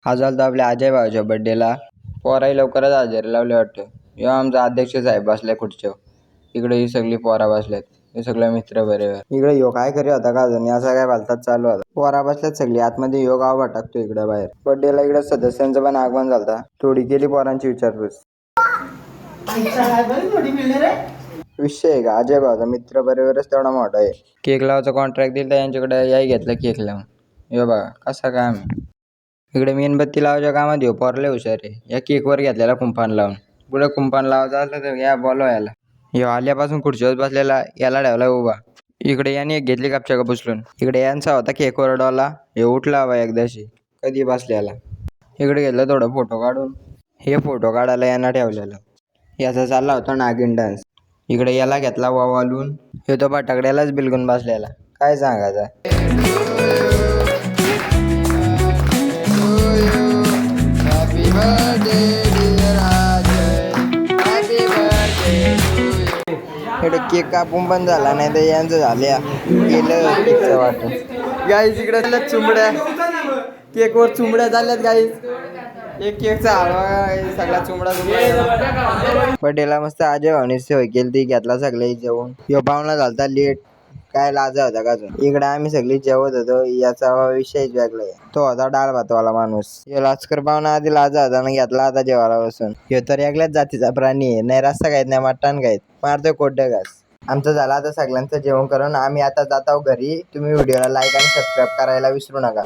हा झाला आपल्या अजय भावाच्या बड्डेला. पोराही लवकरच हजेरी लावले वाटतं. ह्यो आमचा अध्यक्ष साहेब बसलाय खुर्चीवर. इकडे ही सगळी पोरा बसल्यात. हे सगळे मित्र बरोबर. इकडे ह्यो काय करी होता का अजून असा काय भलताच चालू होता. पोरा बसल्यात सगळी आतमध्ये. ह्यो गाव टाकतो इकडे बाहेर. बड्डेला इकडे सदस्यांचं पण आगमन झालं. थोडी केली पोरांची विचारपूस. विषय आहे का अजय भावाचा मित्र बरोबरच तेवढा मोठा आहे. केक लावायचा कॉन्ट्रॅक्ट दिला यांच्याकडे, याही घेतला केक लावून. हे बघा कसा काम आहे. इकडे मेणबत्ती लावायच्या कामात ह्यो पोरले हुशार आहे. या केकवर घेतलेला कुंपान लावून. पुढे कुंपान लावायचं असलं तर या बोलवा याला. ह्यो आल्यापासून खुर्चीवर बसलेला याला ठेवला उभा. इकडे याने एक घेतली कापच्या उचलून. इकडे यांचा होता केकवर डॉला. हे उठला हवा एकदाशी कधी बसल्याला. इकडे घेतलं थोडं फोटो काढून. हे फोटो काढायला यांना ठेवलेलं. याचा चालला होता नागिन डान्स. इकडे याला घेतला वावालून. हे तो फटाकड्यालाच बिलगून बसलेला. काय सांगायचं. इकडे केक कापून पण झाला नाही तर यांचं झाल्या गेलं केकचं वाटून. गाईस इकडे चुंबड्या केकवर चुंबड्या झाल्यात गाईस. एक केकचा हलवा सगळा चुंबडा. बड्डेला मस्त अजय भावने सोय केली ती. घेतला सगळे जेवण. ह्यो पाहुणा झालता लेट. काय लाजा होता का अजून. इकडे आम्ही सगळी जेवत होतो. याचा विषयच वेगळा आहे. तो होता डाळ भातवाला माणूस. ह्यो लाचकर पाहुणा आधी लाजा होता आणि घेतला आता जेवायला बसून. ह्यो तर एकल्याच जातीचा प्राणी आहे. नाही रस्ता खायत नाही मटण खायत. मारतोय कोड्या घास. आमचं झालं आता सगळ्यांचं जेवण करून आम्ही आता जात आहोत घरी. तुम्ही व्हिडिओला लाईक आणि सबस्क्राईब करायला विसरू नका.